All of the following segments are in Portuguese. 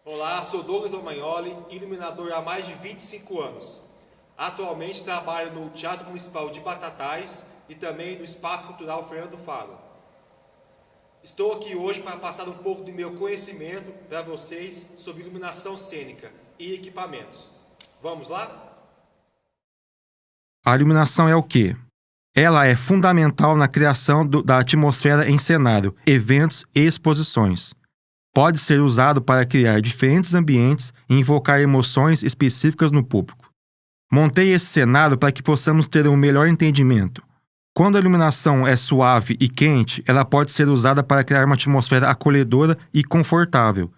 Olá, sou Douglas Romagnoli, iluminador há mais de 25 anos. Atualmente trabalho no Teatro Municipal de Batatais e também no Espaço Cultural Fernando Faro. Estou aqui hoje para passar um pouco do meu conhecimento para vocês sobre iluminação cênica e equipamentos. Vamos lá? A iluminação é o quê? Ela é fundamental na criação da atmosfera em cenário, eventos e exposições. Pode ser usado para criar diferentes ambientes e invocar emoções específicas no público. Montei esse cenário para que possamos ter um melhor entendimento. Quando a iluminação é suave e quente, ela pode ser usada para criar uma atmosfera acolhedora e confortável.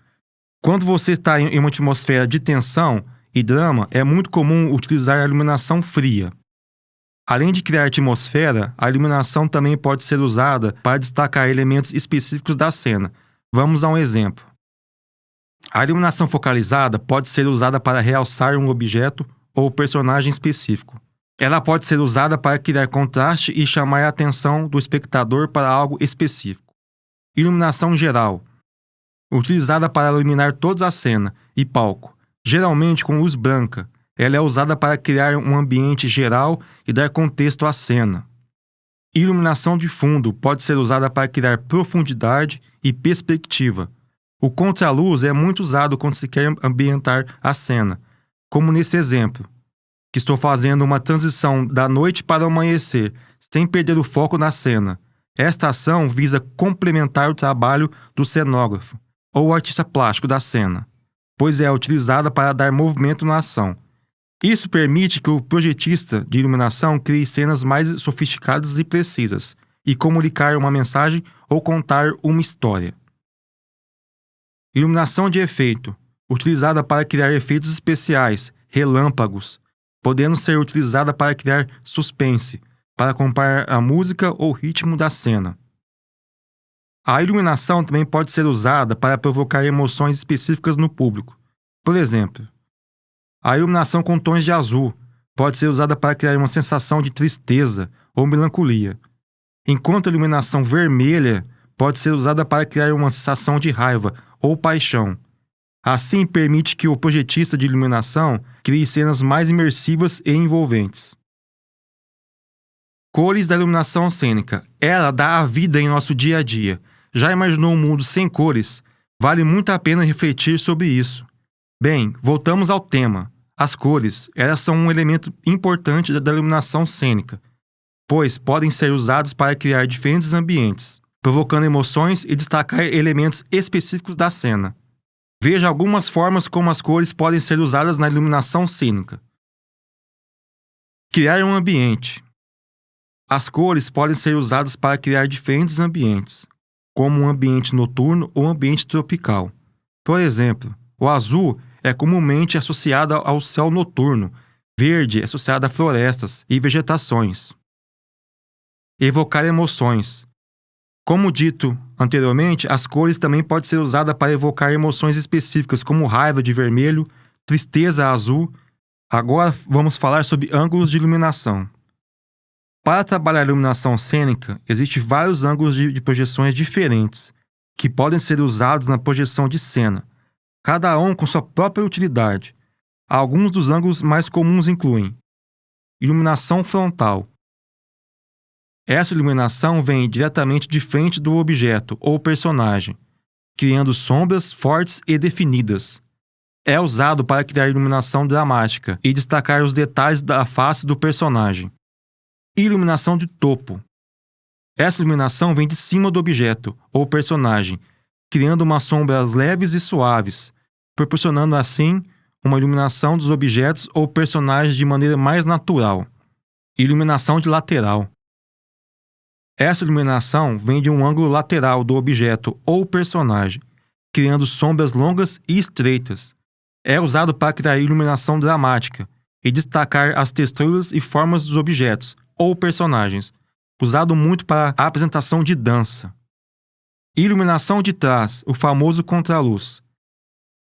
Quando você está em uma atmosfera de tensão e drama, é muito comum utilizar a iluminação fria. Além de criar atmosfera, a iluminação também pode ser usada para destacar elementos específicos da cena. Vamos a um exemplo. A iluminação focalizada pode ser usada para realçar um objeto ou personagem específico. Ela pode ser usada para criar contraste e chamar a atenção do espectador para algo específico. Iluminação geral, utilizada para iluminar toda a cena e palco, geralmente com luz branca. Ela é usada para criar um ambiente geral e dar contexto à cena. Iluminação de fundo pode ser usada para criar profundidade e perspectiva. O contraluz é muito usado quando se quer ambientar a cena, como nesse exemplo, que estou fazendo uma transição da noite para o amanhecer, sem perder o foco na cena. Esta ação visa complementar o trabalho do cenógrafo ou artista plástico da cena, pois é utilizada para dar movimento na ação. Isso permite que o projetista de iluminação crie cenas mais sofisticadas e precisas, e comunicar uma mensagem ou contar uma história. Iluminação de efeito, utilizada para criar efeitos especiais, relâmpagos, podendo ser utilizada para criar suspense, para acompanhar a música ou ritmo da cena. A iluminação também pode ser usada para provocar emoções específicas no público. Por exemplo, a iluminação com tons de azul pode ser usada para criar uma sensação de tristeza ou melancolia, enquanto a iluminação vermelha pode ser usada para criar uma sensação de raiva ou paixão. Assim, permite que o projetista de iluminação crie cenas mais imersivas e envolventes. Cores da iluminação cênica. Ela dá a vida em nosso dia a dia. Já imaginou um mundo sem cores? Vale muito a pena refletir sobre isso. Bem, voltamos ao tema. As cores, elas são um elemento importante da iluminação cênica, pois podem ser usadas para criar diferentes ambientes, provocando emoções e destacar elementos específicos da cena. Veja algumas formas como as cores podem ser usadas na iluminação cênica. Criar um ambiente. As cores podem ser usadas para criar diferentes ambientes, como um ambiente noturno ou um ambiente tropical. Por exemplo, o azul é comumente associado ao céu noturno, verde é associado a florestas e vegetações. Evocar emoções. Como dito anteriormente, as cores também podem ser usadas para evocar emoções específicas, como raiva de vermelho, tristeza azul. Agora vamos falar sobre ângulos de iluminação. Para trabalhar a iluminação cênica, existem vários ângulos de projeções diferentes, que podem ser usados na projeção de cena, cada um com sua própria utilidade. Alguns dos ângulos mais comuns incluem iluminação frontal. Essa iluminação vem diretamente de frente do objeto ou personagem, criando sombras fortes e definidas. É usado para criar iluminação dramática e destacar os detalhes da face do personagem. Iluminação de topo. Essa iluminação vem de cima do objeto ou personagem, criando umas sombras leves e suaves, proporcionando assim uma iluminação dos objetos ou personagens de maneira mais natural. Iluminação de lateral. Essa iluminação vem de um ângulo lateral do objeto ou personagem, criando sombras longas e estreitas. É usado para criar iluminação dramática e destacar as texturas e formas dos objetos ou personagens, usado muito para a apresentação de dança. Iluminação de trás, o famoso contraluz.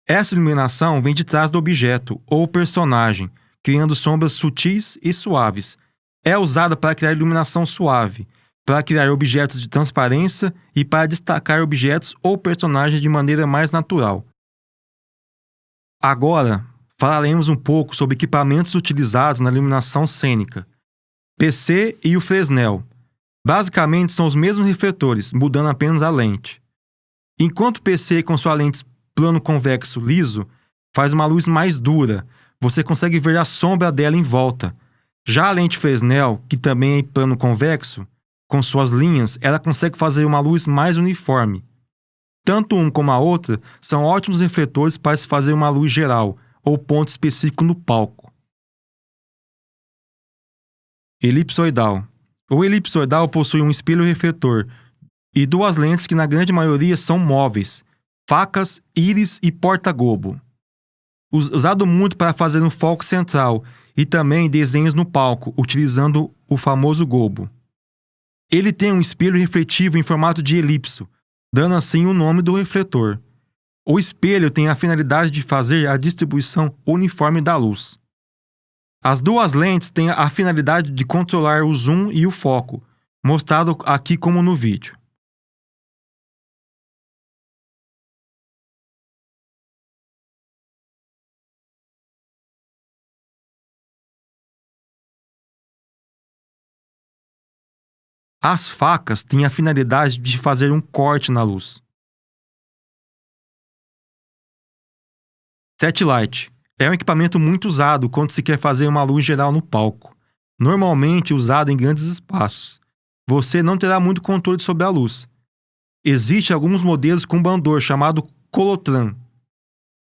Essa iluminação vem de trás do objeto ou personagem, criando sombras sutis e suaves. É usada para criar iluminação suave, para criar objetos de transparência e para destacar objetos ou personagens de maneira mais natural. Agora, falaremos um pouco sobre equipamentos utilizados na iluminação cênica. PC e o Fresnel. Basicamente são os mesmos refletores, mudando apenas a lente. Enquanto o PC com sua lente plano convexo liso faz uma luz mais dura, você consegue ver a sombra dela em volta. Já a lente Fresnel, que também é em plano convexo, com suas linhas, ela consegue fazer uma luz mais uniforme. Tanto um como a outra são ótimos refletores para se fazer uma luz geral ou ponto específico no palco. Elipsoidal. O elipsoidal possui um espelho refletor e duas lentes que na grande maioria são móveis, facas, íris e porta-gobo. Usado muito para fazer um foco central e também desenhos no palco, utilizando o famoso gobo. Ele tem um espelho refletivo em formato de elipso, dando assim o nome do refletor. O espelho tem a finalidade de fazer a distribuição uniforme da luz. As duas lentes têm a finalidade de controlar o zoom e o foco, mostrado aqui como no vídeo. As facas têm a finalidade de fazer um corte na luz. Setlight é um equipamento muito usado quando se quer fazer uma luz geral no palco, normalmente usado em grandes espaços. Você não terá muito controle sobre a luz. Existem alguns modelos com bandor chamado Colotran.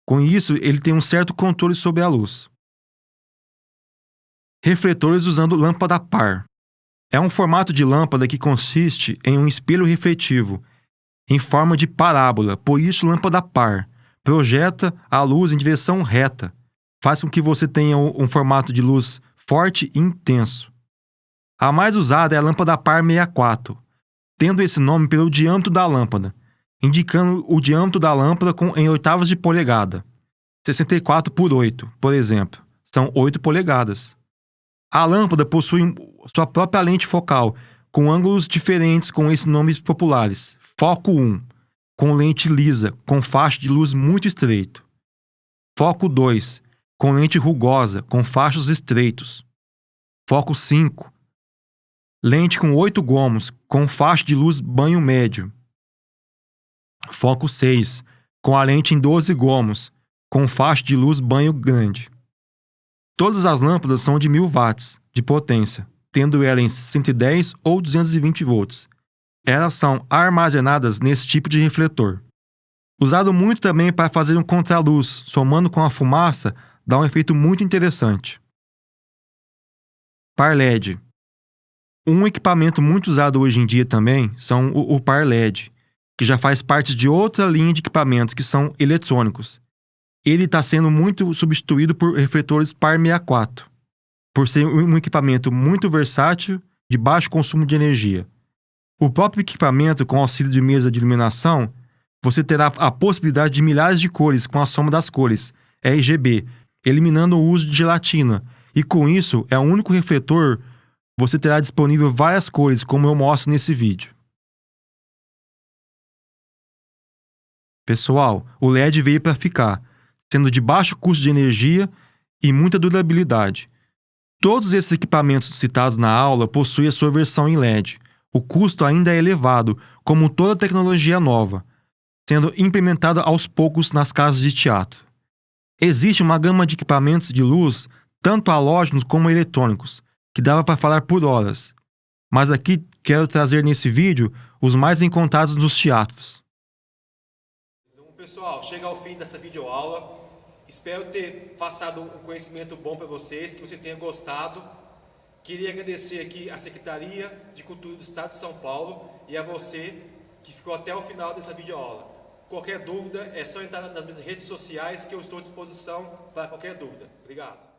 Com isso, ele tem um certo controle sobre a luz. Refletores usando lâmpada par. É um formato de lâmpada que consiste em um espelho refletivo, em forma de parábola, por isso lâmpada par. Projeta a luz em direção reta. Faz com que você tenha um formato de luz forte e intenso. A mais usada é a lâmpada par 64, tendo esse nome pelo diâmetro da lâmpada, indicando o diâmetro da lâmpada em oitavas de polegada. 64 por 8, por exemplo, são 8 polegadas. A lâmpada possui sua própria lente focal, com ângulos diferentes com esses nomes populares. Foco 1, com lente lisa, com faixa de luz muito estreito. Foco 2, com lente rugosa, com fachos estreitos. Foco 5, lente com 8 gomos, com faixa de luz banho médio. Foco 6, com a lente em 12 gomos, com faixa de luz banho grande. Todas as lâmpadas são de 1000 watts de potência, tendo ela em 110 ou 220 volts. Elas são armazenadas nesse tipo de refletor. Usado muito também para fazer um contraluz, somando com a fumaça, dá um efeito muito interessante. Par LED. Um equipamento muito usado hoje em dia também são o par LED, que já faz parte de outra linha de equipamentos que são eletrônicos. Ele está sendo muito substituído por refletores par 64, por ser um equipamento muito versátil, de baixo consumo de energia. O próprio equipamento, com auxílio de mesa de iluminação, você terá a possibilidade de milhares de cores com a soma das cores, RGB, eliminando o uso de gelatina, e com isso é o único refletor você terá disponível várias cores, como eu mostro nesse vídeo. Pessoal, o LED veio para ficar, sendo de baixo custo de energia e muita durabilidade. Todos esses equipamentos citados na aula possuem a sua versão em LED. O custo ainda é elevado, como toda tecnologia nova, sendo implementada aos poucos nas casas de teatro. Existe uma gama de equipamentos de luz, tanto halógenos como eletrônicos, que dava para falar por horas. Mas aqui quero trazer nesse vídeo os mais encontrados nos teatros. Pessoal, chega ao fim dessa videoaula. Espero ter passado um conhecimento bom para vocês, que vocês tenham gostado. Queria agradecer aqui à Secretaria de Cultura do Estado de São Paulo e a você que ficou até o final dessa videoaula. Qualquer dúvida é só entrar nas minhas redes sociais que eu estou à disposição para qualquer dúvida. Obrigado.